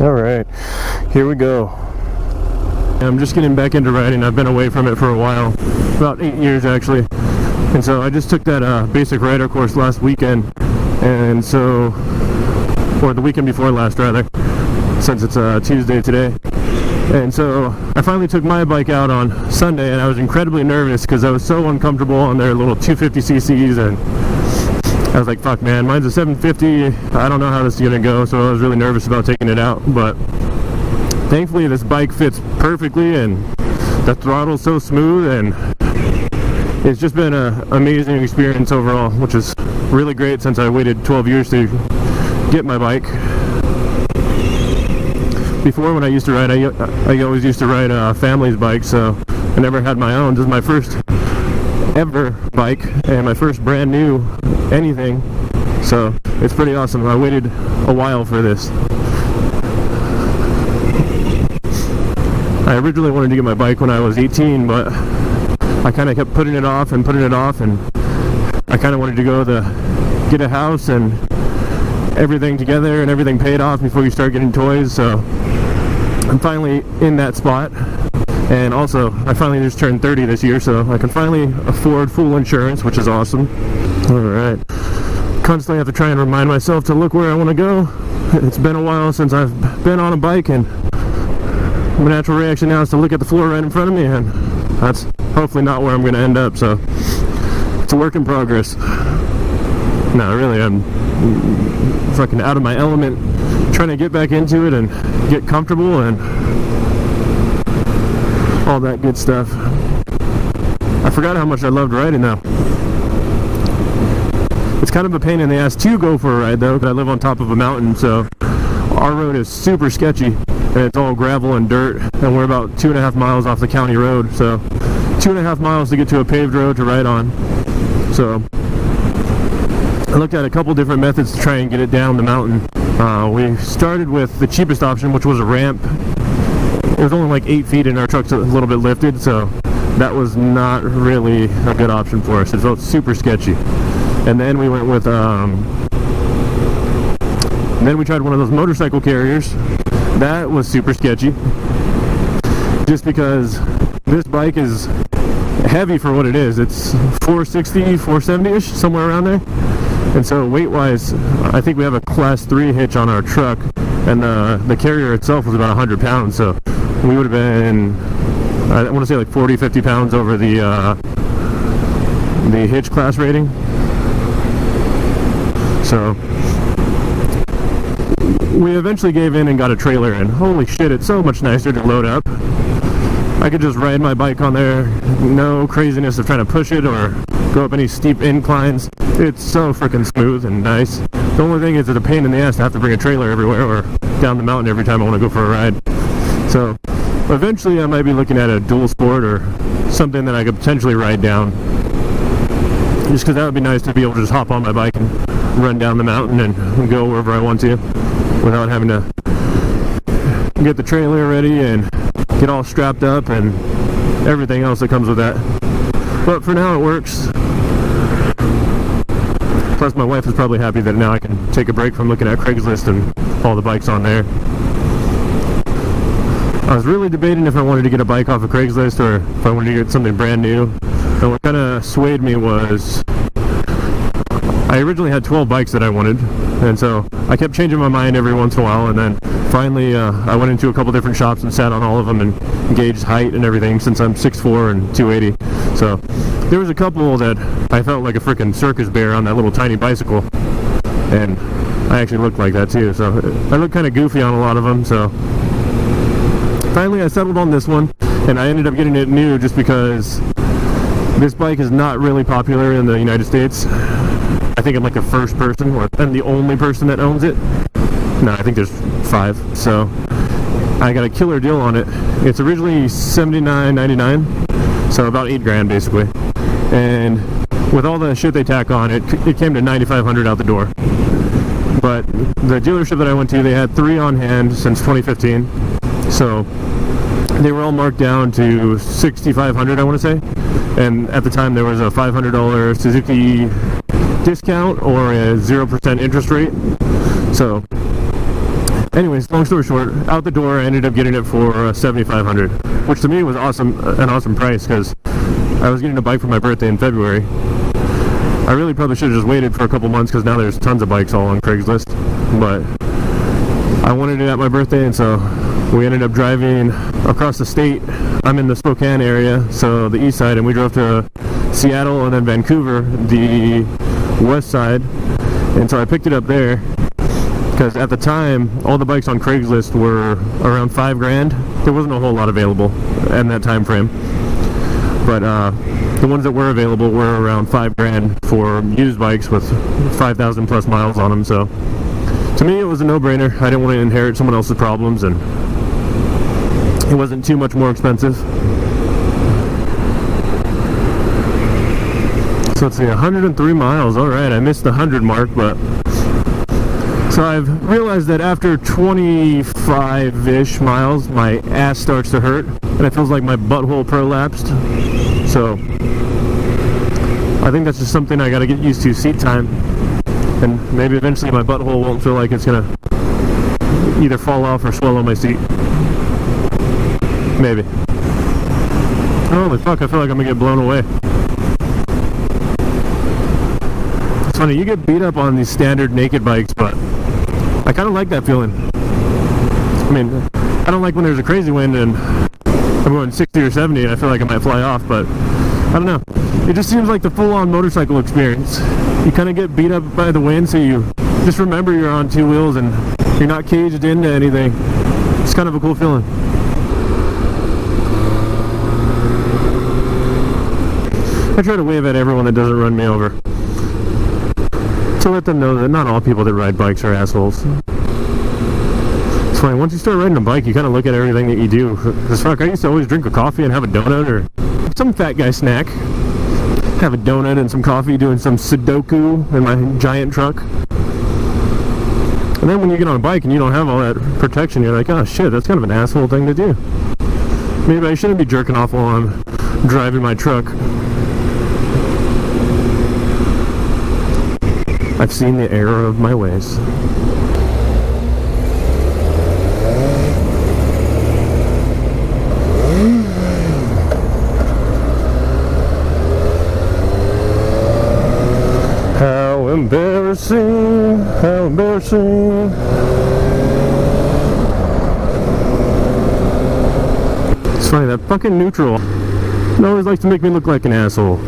Alright, here we go. I'm just getting back into riding. I've been away from it for a while, about 8 years actually. And so I just took that basic rider course last weekend, and so, or the weekend before last rather, since it's Tuesday today. And so I finally took my bike out on Sunday, and I was incredibly nervous because I was so uncomfortable on their little 250cc's, and I was like, fuck man, mine's a 750, I don't know how this is gonna go, so I was really nervous about taking it out. But thankfully this bike fits perfectly, and the throttle's so smooth, and it's just been an amazing experience overall, which is really great since I waited 12 years to get my bike. Before, when I used to ride, I always used to ride family's bikes, so I never had my own. This is my first ever bike and my first brand new anything, so it's pretty awesome. I waited a while for this. I originally wanted to get my bike when I was 18, but I kind of kept putting it off, and I kind of wanted to go get a house and everything together and everything paid off before you start getting toys. So I'm finally in that spot. And also, I finally just turned 30 this year, so I can finally afford full insurance, which is awesome. Alright. Constantly have to try and remind myself to look where I want to go. It's been a while since I've been on a bike, and my natural reaction now is to look at the floor right in front of me, and that's hopefully not where I'm going to end up, so it's a work in progress. No, really, I'm fucking out of my element, trying to get back into it and get comfortable and all that good stuff. I forgot how much I loved riding though. It's kind of a pain in the ass to go for a ride though, because I live on top of a mountain, so our road is super sketchy, and it's all gravel and dirt, and we're about 2.5 miles off the county road, so 2.5 miles to get to a paved road to ride on. So I looked at a couple different methods to try and get it down the mountain. We started with the cheapest option, which was a ramp. It was only like 8 feet, and our truck's a little bit lifted, so that was not really a good option for us. It felt super sketchy. And then we went with then we tried one of those motorcycle carriers. That was super sketchy, just because this bike is heavy for what it is. It's 460, 470-ish, somewhere around there. And so weight-wise, I think we have a class 3 hitch on our truck, and the carrier itself was about 100 pounds, so we would have been, I want to say like 40, 50 pounds over the hitch class rating. So we eventually gave in and got a trailer, and holy shit, it's so much nicer to load up. I could just ride my bike on there, no craziness of trying to push it or go up any steep inclines. It's so freaking smooth and nice. The only thing is it's a pain in the ass to have to bring a trailer everywhere or down the mountain every time I want to go for a ride. So eventually I might be looking at a dual sport or something that I could potentially ride down, just because that would be nice to be able to just hop on my bike and run down the mountain and go wherever I want to without having to get the trailer ready and get all strapped up and everything else that comes with that. But for now it works. Plus my wife is probably happy that now I can take a break from looking at Craigslist and all the bikes on there. I was really debating if I wanted to get a bike off of Craigslist or if I wanted to get something brand new. And what kind of swayed me was I originally had 12 bikes that I wanted, and so I kept changing my mind every once in a while, and then finally I went into a couple different shops and sat on all of them and gauged height and everything, since I'm 6'4" and 280. So there was a couple that I felt like a freaking circus bear on that little tiny bicycle, and I actually looked like that too, so I looked kind of goofy on a lot of them. So finally I settled on this one, and I ended up getting it new just because this bike is not really popular in the United States. I think I'm like the first person, or I'm the only person that owns it. No, I think there's 5. So I got a killer deal on it. It's originally $79.99, so about $8 basically. And with all the shit they tack on, it came to $9,500 out the door. But the dealership that I went to, they had 3 on hand since 2015. So they were all marked down to $6,500, I want to say. And at the time there was a $500 Suzuki discount or a 0% interest rate. So Anyways, long story short, out the door I ended up getting it for $7,500, which to me was awesome, an awesome price, because I was getting a bike for my birthday in February. I really probably should have just waited for a couple months, because now there's tons of bikes all on Craigslist, but I wanted it at my birthday, and so we ended up driving across the state. I'm in the Spokane area, so the east side, and we drove to Seattle and then Vancouver, the west side, and so I picked it up there because at the time all the bikes on Craigslist were around $5,000. There wasn't a whole lot available in that time frame, but the ones that were available were around $5,000 for used bikes with 5,000 plus miles on them. So to me it was a no-brainer. I didn't want to inherit someone else's problems, and it wasn't too much more expensive. So let's see, 103 miles. Alright, I missed the 100 mark, but so I've realized that after 25-ish miles my ass starts to hurt and it feels like my butthole prolapsed. So I think that's just something I gotta get used to, seat time, and maybe eventually my butthole won't feel like it's gonna either fall off or swallow my seat. Maybe. Holy fuck, I feel like I'm gonna get blown away. It's funny, you get beat up on these standard naked bikes, but I kind of like that feeling. I mean, I don't like when there's a crazy wind and I'm going 60 or 70 and I feel like I might fly off, but I don't know. It just seems like the full-on motorcycle experience. You kind of get beat up by the wind, so you just remember you're on two wheels and you're not caged into anything. It's kind of a cool feeling. I try to wave at everyone that doesn't run me over, to let them know that not all people that ride bikes are assholes. It's funny, once you start riding a bike, you kind of look at everything that you do. Because fuck, I used to always drink a coffee and have a donut or some fat guy snack. Have a donut and some coffee doing some Sudoku in my giant truck. And then when you get on a bike and you don't have all that protection, you're like, oh shit, that's kind of an asshole thing to do. Maybe I shouldn't be jerking off while I'm driving my truck. I've seen the error of my ways. How embarrassing, how embarrassing. It's funny, that fucking neutral, it always likes to make me look like an asshole.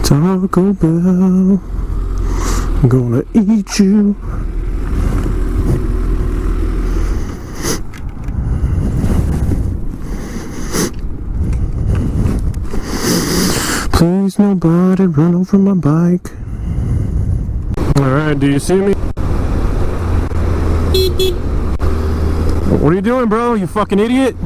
Taco Bell, I'm gonna eat you. Please nobody run over my bike. Alright, do you see me? What are you doing, bro? You fucking idiot?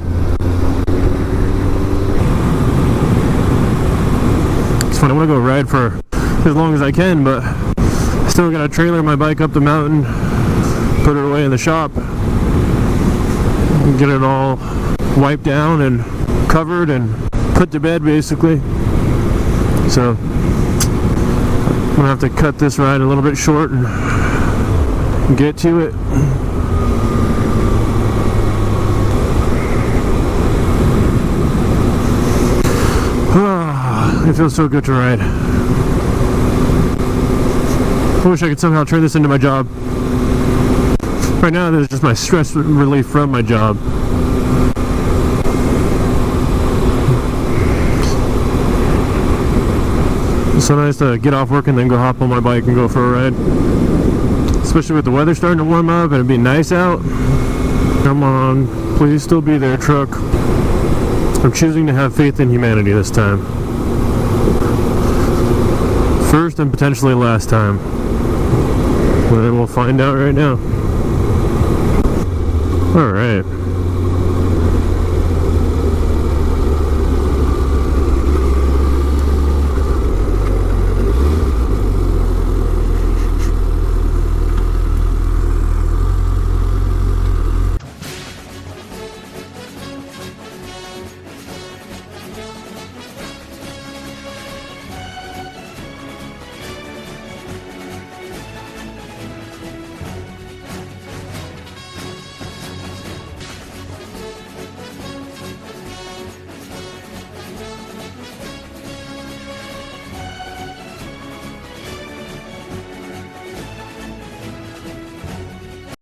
It's fun, I want to go ride for as long as I can, but I still gotta trailer my bike up the mountain, put it away in the shop, get it all wiped down and covered and put to bed basically. So I'm gonna have to cut this ride a little bit short and get to it. It feels so good to ride. I wish I could somehow turn this into my job. Right now, this is just my stress relief from my job. It's so nice to get off work and then go hop on my bike and go for a ride. Especially with the weather starting to warm up and it being nice out. Come on, please still be there, truck. I'm choosing to have faith in humanity this time. First and potentially last time. But we'll find out right now. Alright.